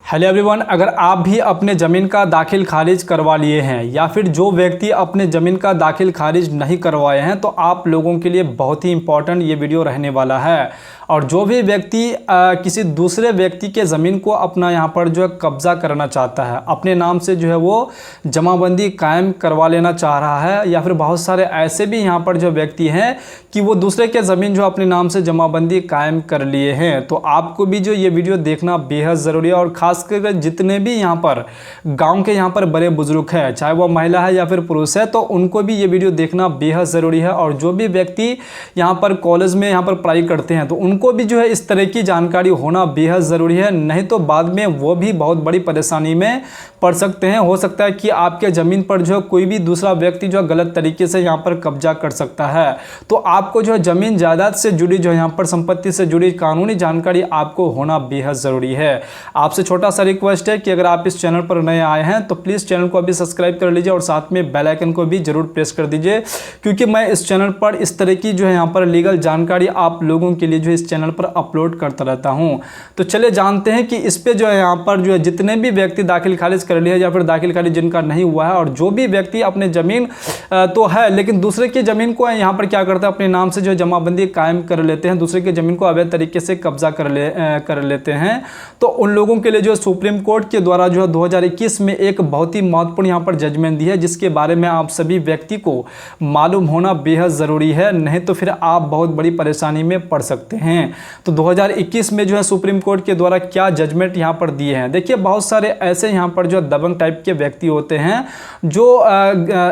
Hello everyone, अगर आप भी अपने ज़मीन का दाखिल खारिज करवा लिए हैं या फिर जो व्यक्ति अपने ज़मीन का दाखिल खारिज नहीं करवाए हैं तो आप लोगों के लिए बहुत ही इम्पॉर्टेंट ये वीडियो रहने वाला है। और जो भी व्यक्ति किसी दूसरे व्यक्ति के ज़मीन को अपना यहाँ पर जो है कब्ज़ा करना चाहता है, अपने नाम से जो है वो जमाबंदी कायम करवा लेना चाह रहा है, या फिर बहुत सारे ऐसे भी यहाँ पर जो व्यक्ति हैं कि वो दूसरे के ज़मीन जो अपने नाम से जमाबंदी कायम कर लिए हैं, तो आपको भी जो ये वीडियो देखना बेहद ज़रूरी है। और ख़ास कर जितने भी यहाँ पर गांव के यहाँ पर बड़े बुजुर्ग हैं, चाहे वो महिला है या फिर पुरुष है, तो उनको भी ये वीडियो देखना बेहद ज़रूरी है। और जो भी व्यक्ति यहाँ पर कॉलेज में यहाँ पर पढ़ाई करते हैं तो उनको भी जो है इस तरह की जानकारी होना बेहद ज़रूरी है, नहीं तो बाद में वो भी बहुत बड़ी परेशानी में पड़ सकते हैं। हो सकता है कि आपके ज़मीन पर जो है कोई भी दूसरा व्यक्ति जो है गलत तरीके से यहाँ पर कब्जा कर सकता है। तो आपको जो है ज़मीन जायदाद से जुड़ी जो यहाँ पर संपत्ति से जुड़ी कानूनी जानकारी आपको होना बेहद ज़रूरी है। आपसे छोटा सा रिक्वेस्ट है कि अगर आप इस चैनल पर नए आए हैं तो प्लीज़ चैनल को अभी सब्सक्राइब कर लीजिए और साथ में बेल आइकन को भी जरूर प्रेस कर दीजिए, क्योंकि मैं इस चैनल पर इस तरह की जो है यहाँ पर लीगल जानकारी आप लोगों के लिए जो इस चैनल पर अपलोड करता रहता हूँ। तो चलिए जानते हैं कि इस पर जो है यहाँ पर जो है जितने भी व्यक्ति दाखिल खारिज कर लिए या फिर दाखिल खारिज जिनका नहीं हुआ है, और जो भी व्यक्ति अपने ज़मीन तो है लेकिन दूसरे की ज़मीन को यहाँ पर क्या करते हैं, अपने नाम से जो है जमाबंदी कायम कर लेते हैं, दूसरे की ज़मीन को अवैध तरीके से कब्जा कर लेते हैं, तो उन लोगों के लिए जो सुप्रीम कोर्ट के द्वारा जो है 2021 में एक बहुत ही महत्वपूर्ण यहाँ पर जजमेंट दी है, जिसके बारे में आप सभी व्यक्ति को मालूम होना बेहद ज़रूरी है, नहीं तो फिर आप बहुत बड़ी परेशानी में पड़ सकते हैं। तो 2021 में जो है सुप्रीम कोर्ट के द्वारा क्या जजमेंट यहाँ पर दिए हैं, देखिए बहुत सारे ऐसे यहाँ पर जो दबंग टाइप के व्यक्ति होते हैं जो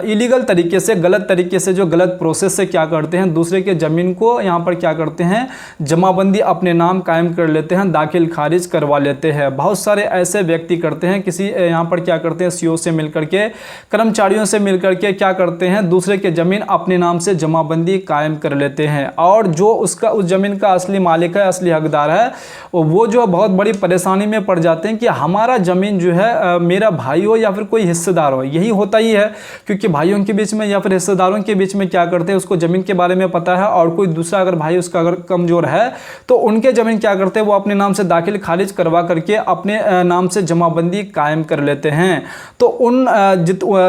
इलीगल तरीके से, गलत तरीके से, जो गलत प्रोसेस से क्या करते हैं, दूसरे के ज़मीन को यहाँ पर क्या करते हैं, जमाबंदी अपने नाम कायम कर लेते हैं, दाखिल खारिज करवा लेते हैं। बहुत सारे ऐसे व्यक्ति करते हैं, किसी यहाँ पर क्या करते हैं, सीओ से मिलकर के, कर्मचारियों से मिलकर के क्या करते हैं, दूसरे के ज़मीन अपने नाम से जमाबंदी कायम कर लेते हैं, और जो उसका उस ज़मीन का असली मालिक है, असली हकदार है, वो जो बहुत बड़ी परेशानी में पड़ जाते हैं कि हमारा ज़मीन जो है मेरा भाई हो या फिर कोई हिस्सेदार हो, यही होता ही है, क्योंकि भाइयों के बीच में या फिर हिस्सेदारों के बीच में क्या करते हैं, उसको ज़मीन के बारे में पता है, और कोई दूसरा अगर भाई उसका अगर कमज़ोर है तो उनके ज़मीन क्या करते हैं, वो अपने नाम से दाखिल खारिज करवा करके अपने नाम से जमाबंदी कायम कर लेते हैं। तो उन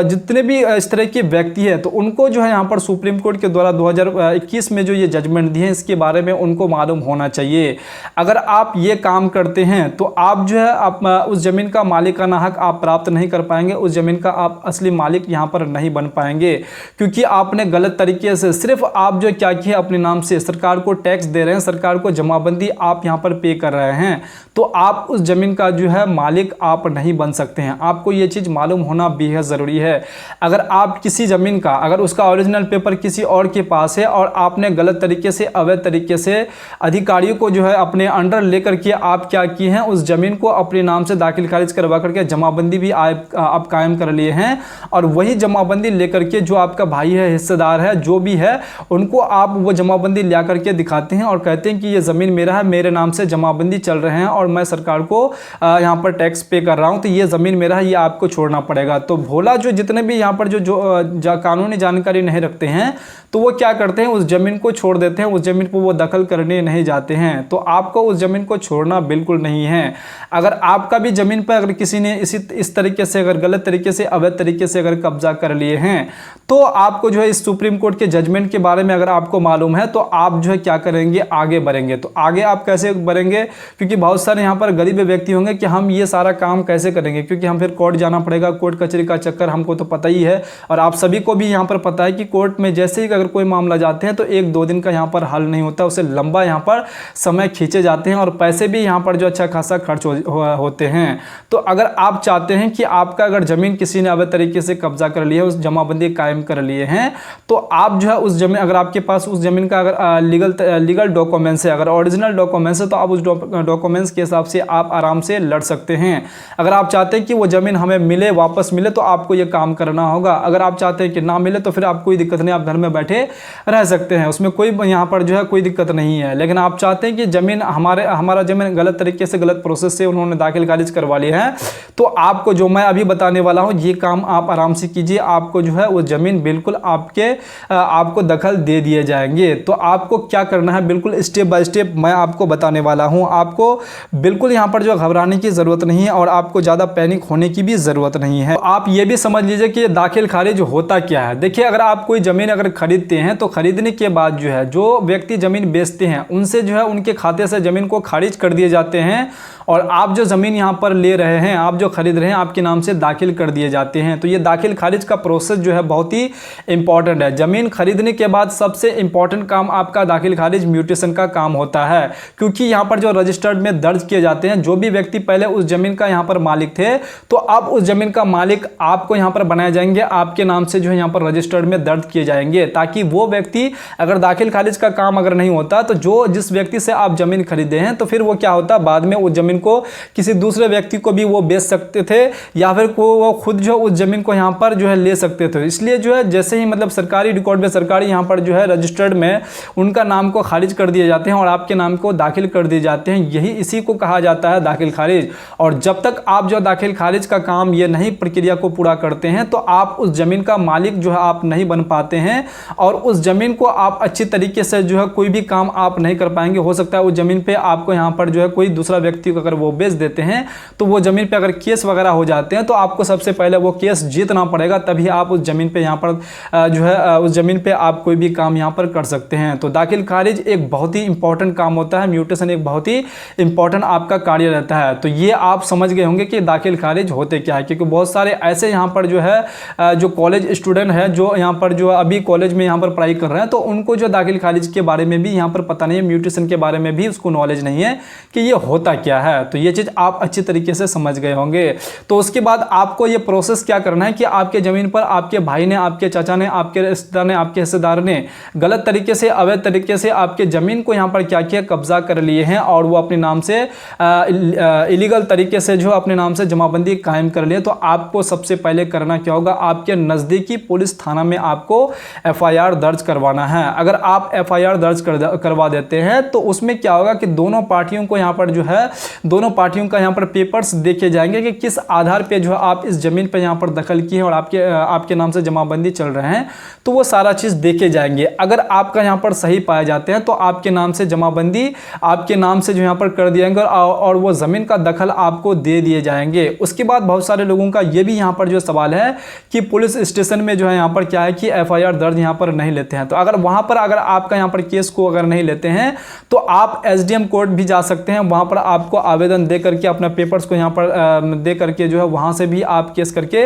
जितने भी इस तरह के व्यक्ति हैं तो उनको जो है यहाँ पर सुप्रीम कोर्ट के द्वारा 2021 में जो ये जजमेंट दिए हैं इसके बारे में उनको मालूम होना चाहिए। अगर आप ये काम करते हैं तो आप जो है आप उस ज़मीन का मालिकाना हक आप प्राप्त नहीं कर पाएंगे, उस ज़मीन का आप असली मालिक यहाँ पर नहीं बन पाएंगे, क्योंकि आपने गलत तरीके से सिर्फ आप जो क्या किया, अपने नाम से सरकार को टैक्स दे रहे हैं, सरकार को जमाबंदी आप यहाँ पर पे कर रहे हैं, तो आप उस ज़मीन का जो है मालिक आप नहीं बन सकते हैं। आपको ये चीज़ मालूम होना बेहद ज़रूरी है। अगर आप किसी ज़मीन का, अगर उसका ओरिजिनल पेपर किसी और के पास है और आपने गलत तरीके से, अवैध तरीके से अधिकारियों को जो है अपने अंडर लेकर के आप क्या किए हैं, उस ज़मीन को अपने नाम से दाखिल खारिज करवा करके जमाबंदी भी आप कायम कर लिए हैं, और वही जमाबंदी लेकर के जो आपका भाई है, हिस्सेदार है, जो भी है, उनको आप वो जमाबंदी ला करके दिखाते हैं और कहते हैं कि ये ज़मीन मेरा है, मेरे नाम से जमाबंदी चल रहे हैं और मैं सरकार को यहाँ पर टैक्स पे कर रहा हूँ, तो ये ज़मीन मेरा है, ये आपको छोड़ना पड़ेगा। तो भोला जो जितने भी यहाँ पर जो कानूनी जानकारी नहीं रखते हैं तो वो क्या करते हैं, उस ज़मीन को छोड़ देते हैं, उस ज़मीन पर वो दखल करने नहीं जाते हैं। तो आपको उस ज़मीन को छोड़ना बिल्कुल नहीं है। अगर आपका भी ज़मीन पर अगर किसी ने इस तरीके से, अगर गलत तरीके से, अवैध तरीके से अगर कब्जा कर लिए हैं, तो आपको जो है इस सुप्रीम कोर्ट के जजमेंट के बारे में अगर आपको मालूम है तो आप जो है क्या करेंगे, आगे बढ़ेंगे। तो आगे आप कैसे बढ़ेंगे, क्योंकि बहुत सारे यहाँ पर गरीब व्यक्ति होंगे कि हम ये सारा काम कैसे करेंगे, क्योंकि हम फिर कोर्ट जाना पड़ेगा, कोर्ट कचहरी का चक्कर हमको तो पता ही है, और आप सभी को भी यहाँ पर पता है कि कोर्ट में जैसे ही अगर कोई मामला जाते हैं तो 1-2 दिन का यहाँ पर हल नहीं होता, उससे लंबा यहाँ पर समय खींचे जाते हैं और पैसे भी यहाँ पर जो अच्छा खासा खर्च होते हैं। तो अगर आप चाहते हैं कि आपका अगर ज़मीन किसी ने अवैध तरीके से कब्जा कर लिया है, उस जमाबंदी कायम कर लिए हैं, तो आप जो है उस ज़मीन, अगर आपके पास उस ज़मीन का अगर लीगल डॉक्यूमेंट्स है, अगर ओरिजिनल डॉक्यूमेंट्स है, तो आप उस डॉक्यूमेंट्स के हिसाब से आप आराम से लड़ सकते हैं। अगर आप चाहते हैं कि वो ज़मीन हमें मिले, वापस मिले, तो आपको ये काम करना होगा। अगर आप चाहते हैं कि ना मिले तो फिर आप कोई दिक्कत नहीं, आप घर में बैठे रह सकते हैं, उसमें कोई यहाँ पर जो है कोई दिक्कत नहीं है। लेकिन आप चाहते हैं कि ज़मीन हमारा ज़मीन गलत तरीके से, गलत प्रोसेस से उन्होंने दाखिल खारिज करवा ली है, तो आपको जो मैं अभी बताने वाला हूँ ये काम आप आराम से कीजिए। आपको जो है वो ज़मीन बिल्कुल आपको दखल दे दिए जाएंगे। तो आपको क्या करना है, बिल्कुल स्टेप बाय स्टेप मैं आपको बताने वाला हूँ। आपको बिल्कुल यहाँ पर जो घबराने घबराने की ज़रूरत नहीं है और आपको ज़्यादा पैनिक होने की भी ज़रूरत नहीं है। तो आप ये भी समझ लीजिए कि दाखिल खारिज होता क्या है। देखिए, अगर आप कोई ज़मीन अगर खरीदते हैं तो खरीदने के बाद जो है जो व्यक्ति ज़मीन बेचते हैं उनसे जो है उनके खाते से ज़मीन को खारिज कर दिए जाते हैं और आप जो ज़मीन यहाँ पर ले रहे हैं, आप जो खरीद रहे हैं, आपके नाम से दाखिल कर दिए जाते हैं। तो ये दाखिल खारिज का प्रोसेस जो है बहुत ही इंपॉर्टेंट है। ज़मीन खरीदने के बाद सबसे इंपॉर्टेंट काम आपका दाखिल खारिज म्यूटेशन का काम होता है, क्योंकि यहाँ पर जो रजिस्टर्ड में दर्ज किए जाते हैं, जो भी व्यक्ति पहले उस ज़मीन का यहाँ पर मालिक थे तो अब उस ज़मीन का मालिक आपको यहाँ पर बनाए जाएंगे, आपके नाम से जो है यहाँ पर रजिस्टर्ड में दर्ज किए जाएंगे, ताकि वो व्यक्ति अगर दाखिल खारिज का काम अगर नहीं होता तो जो जिस व्यक्ति से आप ज़मीन खरीदे हैं तो फिर वो क्या होता, बाद में उस ज़मीन को किसी दूसरे व्यक्ति को भी वो बेच सकते थे या फिर वो खुद जो उस ज़मीन को यहाँ पर जो है ले सकते थे। इसलिए जो है जैसे ही मतलब सरकारी रिकॉर्ड में, सरकारी यहाँ पर जो है रजिस्टर्ड में उनका नाम को खारिज कर दिए जाते हैं और आपके नाम को दाखिल कर दिए जाते हैं, यही इसी को कहा जाता है दाखिल खारिज। और जब तक आप जो दाखिल खारिज का काम ये नहीं प्रक्रिया को पूरा करते हैं तो आप उस ज़मीन का मालिक जो है आप नहीं बन पाते हैं और उस ज़मीन को आप अच्छी तरीके से जो है कोई भी काम आप नहीं कर पाएंगे। हो सकता है उस ज़मीन पे आपको यहाँ पर जो है कोई दूसरा व्यक्ति को अगर वो बेच देते हैं तो वो ज़मीन पे अगर केस वगैरह हो जाते हैं तो आपको सबसे पहले वो केस जीतना पड़ेगा, तभी आप उस ज़मीन पे यहाँ पर जो है उस ज़मीन पे आप कोई भी काम यहाँ पर कर सकते हैं। तो दाखिल खारिज एक बहुत ही इंपॉर्टेंट काम होता है, म्यूटेशन एक बहुत ही इंपॉर्टेंट आपका कार्य रहता है। तो ये आप समझ गए होंगे कि दाखिल खारिज होते क्या है, क्योंकि बहुत सारे ऐसे यहाँ पर जो है जो कॉलेज स्टूडेंट है जो यहाँ पर जो अभी कॉलेज में यहाँ पर पढ़ाई कर रहे हैं तो उनको जो दाखिल खारिज के बारे में भी यहाँ पर पता नहीं है, म्यूटेशन के बारे में भी उसको नॉलेज नहीं है कि ये होता क्या है। तो ये चीज़ आप अच्छी तरीके से समझ गए होंगे। तो उसके बाद आपको ये प्रोसेस क्या करना है कि आपके ज़मीन पर आपके भाई ने, आपके चाचा ने, आपके रिश्तेदार ने, आपके हिस्सेदार ने गलत तरीके से, अवैध तरीके से आपके ज़मीन को यहाँ पर क्या किया, कब्जा कर लिए हैं और वो अपने नाम से इलीगल तरीके से जो अपने नाम से जमाबंदी कायम कर लिए। तो आपको सबसे पहले करना क्या होगा, आपके नज़दीकी पुलिस थाना में आपको FIR दर्ज करवाना है। अगर आप FIR दर्ज करवा देते हैं तो उसमें क्या होगा कि दोनों पार्टियों को यहाँ पर जो है, दोनों पार्टियों का यहाँ पर पेपर्स देखे जाएंगे कि किस आधार पे जो है आप इस ज़मीन पे यहाँ पर दखल किए हैं और आपके नाम से जमाबंदी चल रहे हैं, तो वो सारा चीज़ देखे जाएंगे। अगर आपका यहाँ पर सही पाए जाते हैं तो आपके नाम से जमाबंदी आपके नाम से जो यहाँ पर कर दिएंगे और वो ज़मीन का दखल आपको दे दिए जाएंगे। उसके बाद बहुत सारे लोगों का ये भी यहाँ पर जो सवाल है कि पुलिस स्टेशन में जो है यहाँ पर क्या है कि FIR दर्ज यहाँ पर नहीं लेते हैं। तो अगर वहाँ पर अगर आपका यहाँ पर केस को अगर नहीं लेते हैं तो आप SDM कोर्ट भी जा सकते हैं। वहाँ पर आपको आवेदन दे करके अपना पेपर्स को यहाँ पर दे करके जो है वहाँ से भी आप केस करके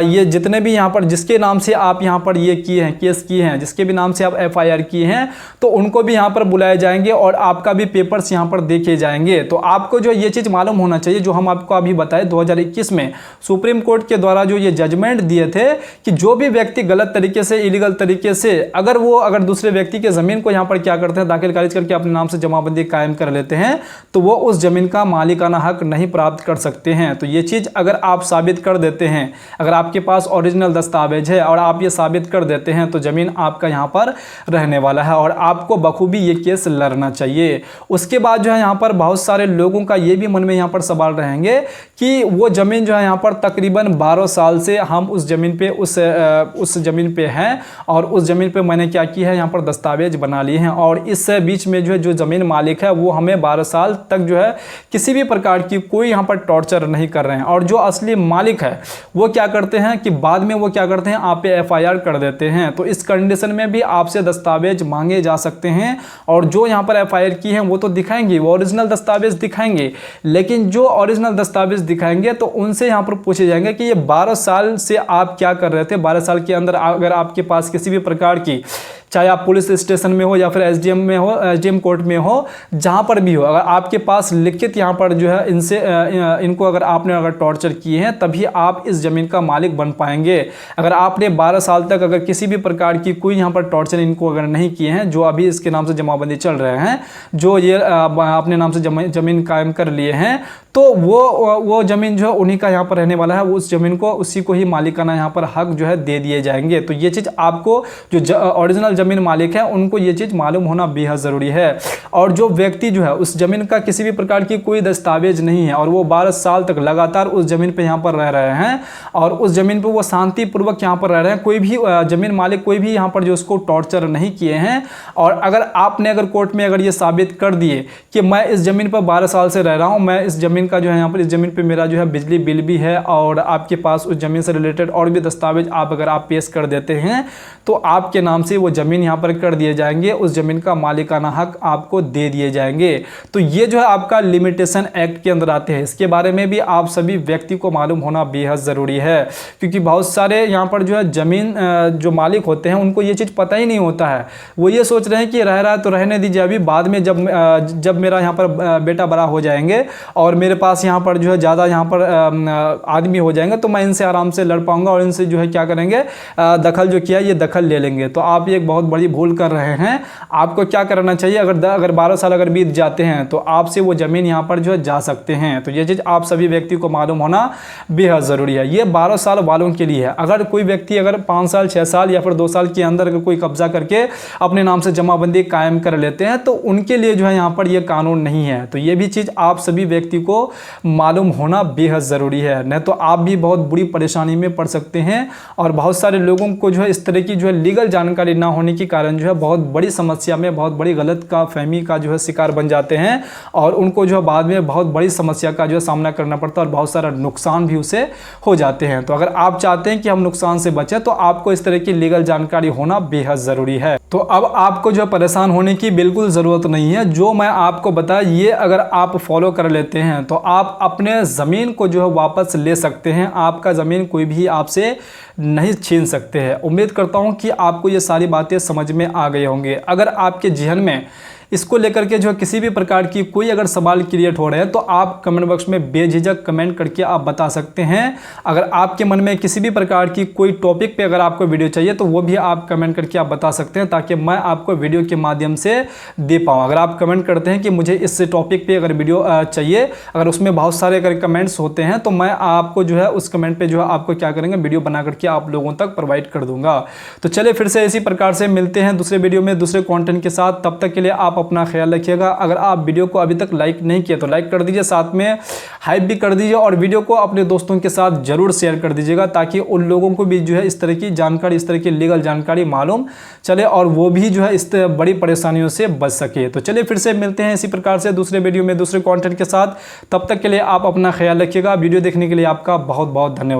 ये जितने भी यहाँ पर जिसके नाम से आप यहाँ पर ये किए हैं, केस किए हैं, जिसके भी नाम से आप FIR किए हैं, तो उनको भी यहाँ पर बुलाए जाएंगे और आपका भी पेपर्स यहाँ पर देखे जाएंगे। तो आपको जो ये चीज़ मालूम होना चाहिए, जो हम आपको अभी बताए 2021 में सुप्रीम कोर्ट के द्वारा जो ये जजमेंट दिए थे कि जो भी व्यक्ति गलत तरीके से, इलीगल तरीके से अगर दूसरे व्यक्ति के ज़मीन को यहाँ पर क्या करते हैं, दाखिल खारिज करके अपने नाम से जमाबंदी कायम कर लेते हैं, तो वो उस ज़मीन का मालिकाना हक नहीं प्राप्त कर सकते हैं। तो ये चीज़ अगर आप साबित कर देते हैं, अगर आपके पास ओरिजिनल दस्तावेज है और आप ये साबित कर देते हैं, तो ज़मीन आपका यहाँ पर रहने वाला है और आपको बखूबी ये केस लड़ना चाहिए। उसके बाद जो है यहाँ पर बहुत सारे लोगों का ये भी मन में यहाँ पर सवाल रहेंगे कि वो ज़मीन जो है यहाँ पर तकरीबन 12 साल से हम उस ज़मीन पे उस ज़मीन पे हैं और उस ज़मीन पे मैंने क्या किया है, यहाँ पर दस्तावेज बना लिए हैं और इस बीच में जो है जो ज़मीन मालिक है वो हमें 12 साल तक जो है किसी भी प्रकार की कोई यहाँ पर टॉर्चर नहीं कर रहे हैं। और जो असली मालिक है वो क्या करते हैं कि बाद में वो क्या करते हैं, आप पे FIR कर देते हैं। तो इस कंडीशन में भी आपसे दस्तावेज मांगे जा सकते हैं और जो यहाँ पर FIR की हैं वो तो दिखाएंगे, वो ओरिजिनल दस्तावेज दिखाएंगे, लेकिन जो ओरिजिनल दस्तावेज दिखाएंगे तो उनसे यहाँ पर पूछे जाएंगे कि ये 12 साल से आप क्या कर रहे थे। 12 साल के अंदर अगर आपके पास किसी भी प्रकार की, चाहे आप पुलिस स्टेशन में हो या फिर SDM में हो, SDM कोर्ट में हो, जहाँ पर भी हो, अगर आपके पास लिखित यहाँ पर जो है इनको अगर आपने टॉर्चर किए हैं तभी आप इस ज़मीन का मालिक बन पाएंगे। अगर आपने 12 साल तक अगर किसी भी प्रकार की कोई यहाँ पर टॉर्चर इनको अगर नहीं किए हैं, जो अभी इसके नाम से जमाबंदी चल रहे हैं, जो ये अपने नाम से ज़मीन कायम कर लिए हैं, तो वो ज़मीन जो है उन्हीं का यहाँ पर रहने वाला है। उस ज़मीन को उसी को ही मालिकाना यहाँ पर हक जो है दे दिए जाएंगे। तो ये चीज़ आपको जो ओरिजिनल ज़मीन मालिक हैं उनको ये चीज़ मालूम होना बेहद ज़रूरी है। और जो व्यक्ति जो है उस ज़मीन का किसी भी प्रकार की कोई दस्तावेज नहीं है और वो 12 साल तक लगातार उस ज़मीन पे यहाँ पर रह रहे हैं और उस ज़मीन पे वो शांतिपूर्वक यहाँ पर रह रहे हैं, कोई भी ज़मीन मालिक कोई भी यहाँ पर जो उसको टॉर्चर नहीं किए हैं, और अगर आपने अगर कोर्ट में अगर ये साबित कर दिए कि मैं इस ज़मीन पर 12 साल से रह रहा हूँ, मैं इस ज़मीन का जो है यहाँ पर इस ज़मीन पर मेरा जो है बिजली बिल भी है और आपके पास उस ज़मीन से रिलेटेड और भी दस्तावेज अगर आप पेश कर देते हैं तो आपके नाम से वो ज़मीन यहाँ पर कर दिए जाएंगे, उस ज़मीन का मालिकाना हक आपको दे दिए जाएंगे। तो ये जो है आपका लिमिटेशन एक्ट के अंदर आते हैं। इसके बारे में भी आप सभी व्यक्ति को मालूम होना बेहद ज़रूरी है, क्योंकि बहुत सारे यहाँ पर जो है ज़मीन जो मालिक होते हैं उनको ये चीज़ पता ही नहीं होता है। वो ये सोच रहे हैं कि रह रहा है तो रहने दीजिए, अभी बाद में जब मेरा यहाँ पर बेटा बड़ा हो जाएंगे और मेरे पास यहाँ पर जो है ज़्यादा यहाँ पर आदमी हो जाएंगे तो मैं इनसे आराम से लड़ पाऊंगा और इनसे जो है क्या करेंगे, दखल जो किया ये दखल ले लेंगे। तो आप ये एक बहुत बड़ी भूल कर रहे हैं। आपको क्या करना चाहिए, अगर 12 साल अगर बीत जाते हैं तो आपसे वो ज़मीन यहाँ पर जो है जा सकते हैं। तो ये चीज़ आप सभी व्यक्ति को मालूम होना बेहद ज़रूरी है। ये 12 साल वालों के लिए है। अगर कोई व्यक्ति अगर 5 साल 6 साल या फिर 2 साल के अंदर अगर कोई कब्जा करके अपने नाम से जमाबंदी कायम कर लेते हैं तो उनके लिए जो है यहाँ पर ये कानून नहीं है। तो ये भी चीज़ आप सभी व्यक्ति को मालूम होना बेहद ज़रूरी है, नहीं तो आप भी बहुत बुरी परेशानी में पड़ सकते हैं। और बहुत सारे लोगों को जो है इस तरह की जो है लीगल जानकारी ना होने के कारण जो है बहुत बड़ी समस्या में, बहुत बड़ी गलत का फहमी का जो है शिकार बन जाते हैं और उनको जो है बाद में बहुत बड़ी समस्या का जो है सामना करना पड़ता है और बहुत सारा नुकसान भी उसे हो जाते हैं। तो अगर आप चाहते हैं कि हम नुकसान से बचें तो आपको इस तरह की लीगल जानकारी होना बेहद ज़रूरी है। तो अब आपको जो है परेशान होने की बिल्कुल ज़रूरत नहीं है। जो मैं आपको बताया ये अगर आप फॉलो कर लेते हैं तो आप अपने ज़मीन को जो है वापस ले सकते हैं। आपका ज़मीन कोई भी आपसे नहीं छीन सकते हैं। उम्मीद करता हूं कि आपको ये सारी बातें समझ में आ गई होंगे। अगर आपके जहन में इसको लेकर के जो किसी भी प्रकार की कोई अगर सवाल क्रिएट हो रहे हैं तो आप कमेंट बॉक्स में बेझिझक कमेंट करके आप बता सकते हैं। अगर आपके मन में किसी भी प्रकार की कोई टॉपिक पे अगर आपको वीडियो चाहिए तो वो भी आप कमेंट करके आप बता सकते हैं ताकि मैं आपको वीडियो के माध्यम से दे पाऊँ। अगर आप कमेंट करते हैं कि मुझे इस टॉपिक पर अगर वीडियो चाहिए, अगर उसमें बहुत सारे अगर कमेंट्स होते हैं तो मैं आपको जो है उस कमेंट पर जो है आपको क्या करेंगे, वीडियो बना करके आप लोगों तक प्रोवाइड कर दूंगा। तो चलिए फिर से इसी प्रकार से मिलते हैं दूसरे वीडियो में दूसरे कंटेंट के साथ। तब तक के लिए आप अपना ख्याल रखिएगा। अगर आप वीडियो को अभी तक लाइक नहीं किया तो लाइक कर दीजिए, साथ में हाइप भी कर दीजिए और वीडियो को अपने दोस्तों के साथ जरूर शेयर कर दीजिएगा ताकि उन लोगों को भी जो है इस तरह की जानकारी, इस तरह की लीगल जानकारी मालूम चले और वो भी जो है इस बड़ी परेशानियों से बच सके। तो चलिए फिर से मिलते हैं इसी प्रकार से दूसरे वीडियो में दूसरे कंटेंट के साथ। तब तक के लिए आप अपना ख्याल रखिएगा। वीडियो देखने के लिए आपका बहुत बहुत धन्यवाद।